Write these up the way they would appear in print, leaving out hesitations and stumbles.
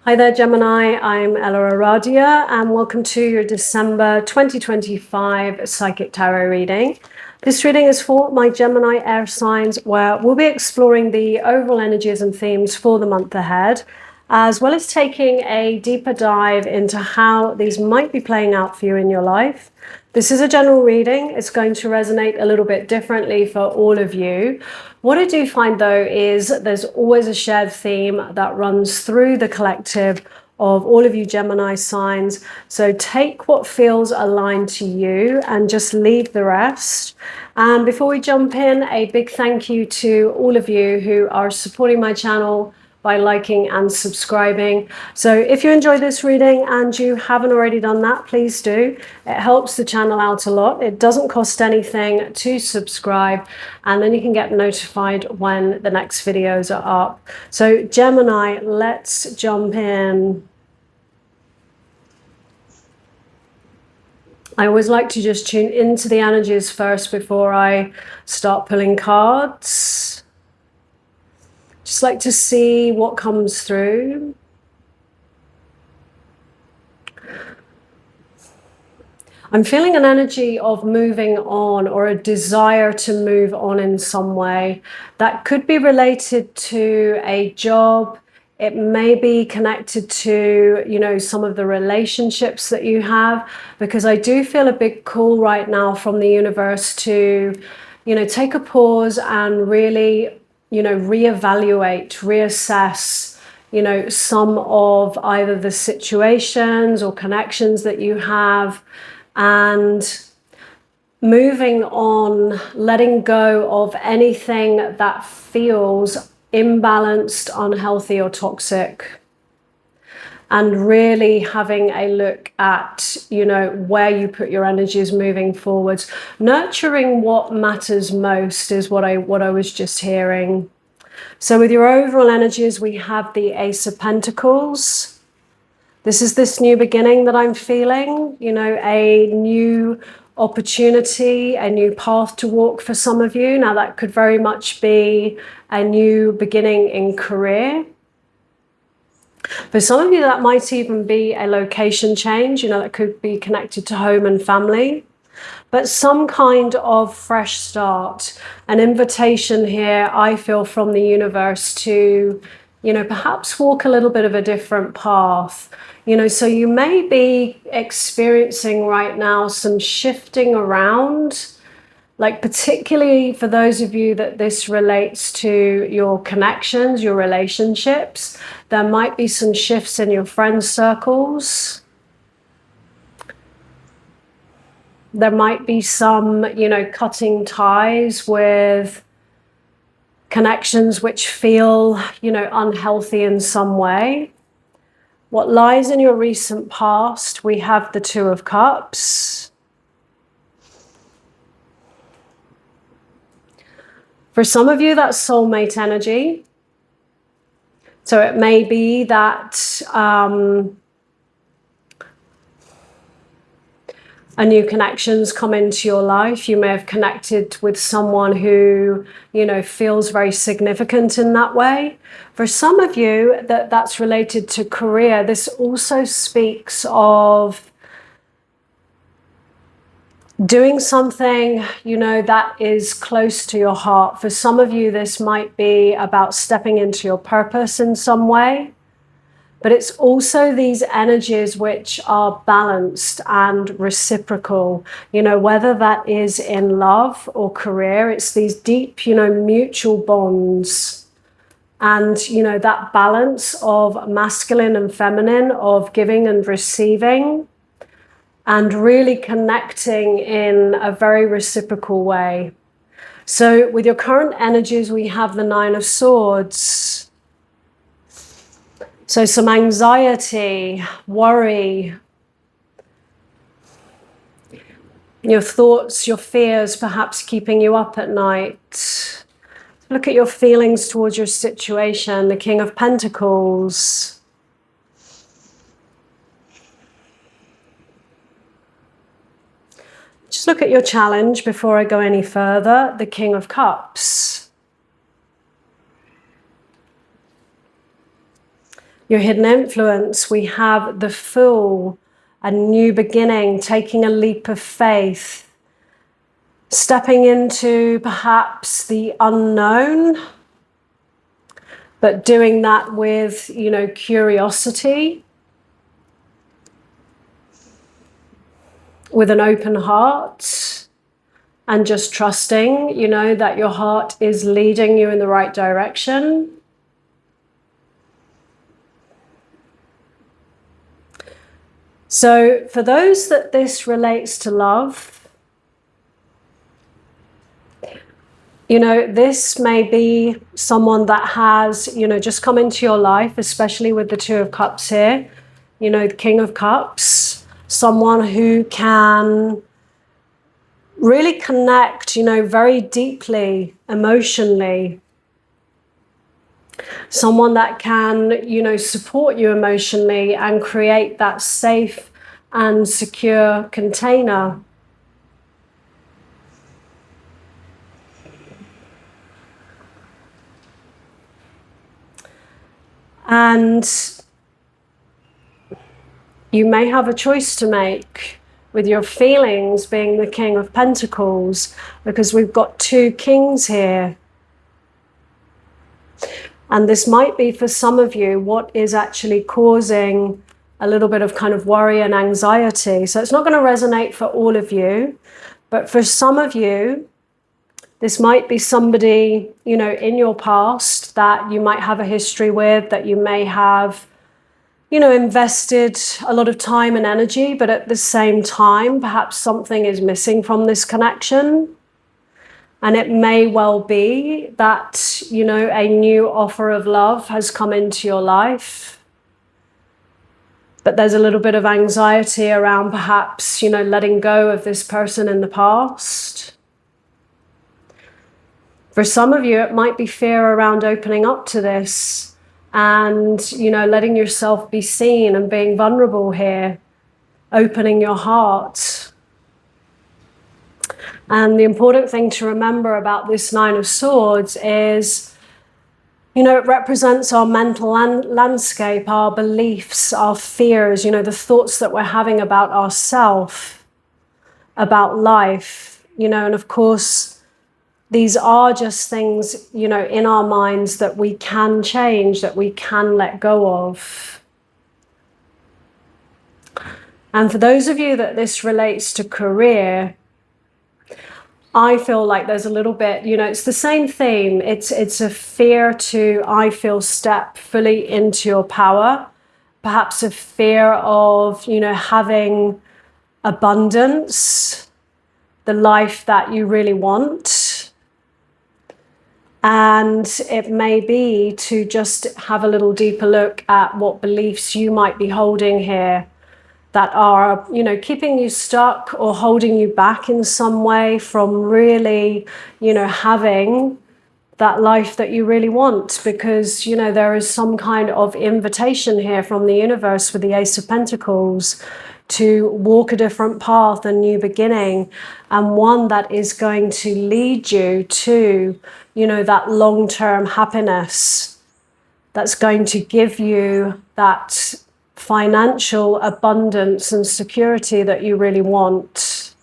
Hi there, Gemini. I'm EllaAradia, and welcome to your December 2025 Psychic Tarot reading. This reading is for my Gemini air signs, where we'll be exploring the overall energies and themes for the month ahead, as well as taking a deeper dive into how these might be playing out for you in your life. This is a general reading. It's going to resonate a little bit differently for all of you. What I do find, though, is there's always a shared theme that runs through the collective of all of you Gemini signs. So take what feels aligned to you and just leave the rest. And before we jump in, a big thank you to all of you who are supporting my channel by liking and subscribing. So if you enjoyed this reading and you haven't already done that, please do. It helps the channel out a lot. It doesn't cost anything to subscribe, and then you can get notified when the next videos are up. So Gemini, let's jump in. I always like to just tune into the energies first before I start pulling cards. Just like to see what comes through. I'm feeling an energy of moving on, or a desire to move on in some way. That could be related to a job. It may be connected to, some of the relationships that you have, because I do feel a big call right now from the universe to, take a pause and really reevaluate, reassess, some of either the situations or connections that you have, and moving on, letting go of anything that feels imbalanced, unhealthy, or toxic. And really having a look at, where you put your energies moving forwards. Nurturing what matters most is what I was just hearing. So with your overall energies, we have the Ace of Pentacles. This is this new beginning that I'm feeling, a new opportunity, a new path to walk for some of you. Now that could very much be a new beginning in career. For some of you, that might even be a location change, that could be connected to home and family. But some kind of fresh start, an invitation here, I feel, from the universe to, perhaps walk a little bit of a different path. So you may be experiencing right now some shifting around, like particularly for those of you that this relates to your connections, your relationships. There might be some shifts in your friend circles. There might be some, cutting ties with connections which feel, unhealthy in some way. What lies in your recent past, we have the Two of Cups. For some of you, that's soulmate energy. So it may be that a new connection's come into your life. You may have connected with someone who, feels very significant in that way. For some of you, that's related to career. This also speaks of doing something, that is close to your heart. For some of you, this might be about stepping into your purpose in some way. But it's also these energies which are balanced and reciprocal, whether that is in love or career. It's these deep, mutual bonds. And, that balance of masculine and feminine, of giving and receiving, and really connecting in a very reciprocal way. So with your current energies, we have the Nine of Swords. So some anxiety, worry, your thoughts, your fears perhaps keeping you up at night. Look at your feelings towards your situation, the King of Pentacles. Just look at your challenge before I go any further, the King of Cups. Your hidden influence, we have the Fool, a new beginning, taking a leap of faith, stepping into perhaps the unknown, but doing that with, curiosity, with an open heart, and just trusting, that your heart is leading you in the right direction. So for those that this relates to love, this may be someone that has, just come into your life, especially with the Two of Cups here, the King of Cups, someone who can really connect, very deeply, emotionally. Someone that can, support you emotionally and create that safe and secure container. And you may have a choice to make with your feelings being the King of Pentacles, because we've got two kings here. And this might be for some of you what is actually causing a little bit of kind of worry and anxiety. So it's not going to resonate for all of you, but for some of you, this might be somebody, in your past that you might have a history with, that you may have, invested a lot of time and energy, but at the same time, perhaps something is missing from this connection. And it may well be that, a new offer of love has come into your life. But there's a little bit of anxiety around perhaps, letting go of this person in the past. For some of you, it might be fear around opening up to this and, letting yourself be seen and being vulnerable here, opening your heart. And the important thing to remember about this Nine of Swords is, it represents our mental landscape, our beliefs, our fears, the thoughts that we're having about ourselves, about life, and of course, these are just things, in our minds that we can change, that we can let go of. And for those of you that this relates to career, I feel like there's a little bit, it's the same theme. It's a fear to, I feel, step fully into your power. Perhaps a fear of, having abundance, the life that you really want. And it may be to just have a little deeper look at what beliefs you might be holding here that are, keeping you stuck or holding you back in some way from really, having that life that you really want. Because, there is some kind of invitation here from the universe with the Ace of Pentacles to walk a different path, a new beginning, and one that is going to lead you to, that long-term happiness that's going to give you that financial abundance and security that you really want.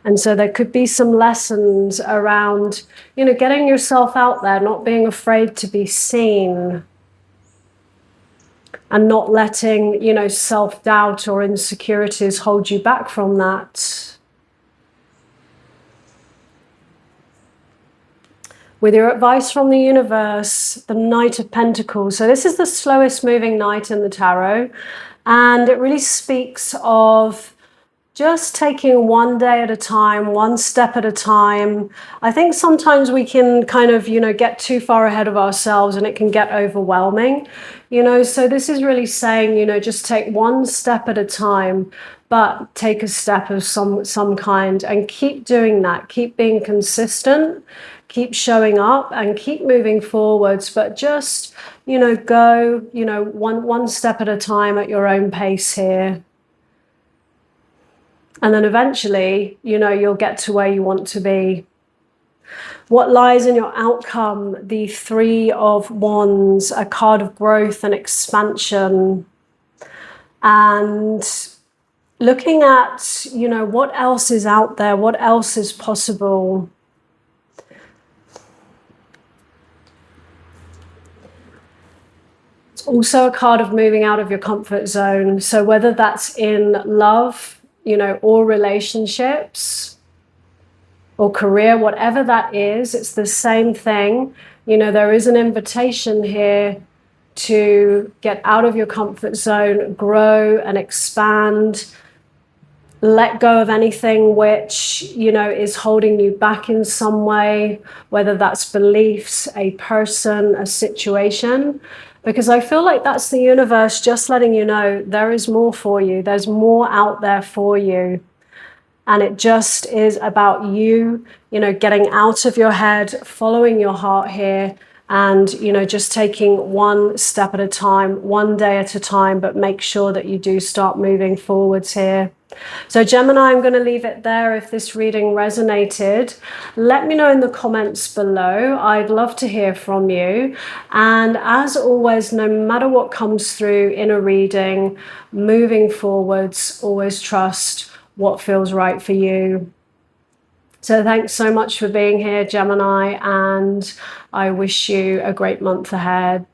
And so there could be some lessons around, getting yourself out there, not being afraid to be seen, and not letting, self-doubt or insecurities hold you back from that. With your advice from the universe, the Knight of Pentacles. So this is the slowest moving knight in the tarot. And it really speaks of just taking one day at a time, one step at a time. I think sometimes we can kind of, get too far ahead of ourselves and it can get overwhelming, So this is really saying, just take one step at a time, but take a step of some kind and keep doing that. Keep being consistent, keep showing up and keep moving forwards, but just, go, one step at a time at your own pace here. And then eventually, you'll get to where you want to be. What lies in your outcome? The Three of Wands, a card of growth and expansion. And looking at, you know, what else is out there, what else is possible. It's also a card of moving out of your comfort zone. So whether that's in love, you know, or relationships or career, whatever that is, it's the same thing. You know, there is an invitation here to get out of your comfort zone, grow and expand. Let go of anything which, you know, is holding you back in some way, whether that's beliefs, a person, a situation, because I feel like that's the universe just letting you know there is more for you. There's more out there for you. And it just is about you, you know, getting out of your head, following your heart here, and, you know, just taking one step at a time, one day at a time, but make sure that you do start moving forwards here. So Gemini, I'm going to leave it there. If this reading resonated, let me know in the comments below. I'd love to hear from you. And as always, no matter what comes through in a reading, moving forwards, always trust what feels right for you. So thanks so much for being here, Gemini, and I wish you a great month ahead.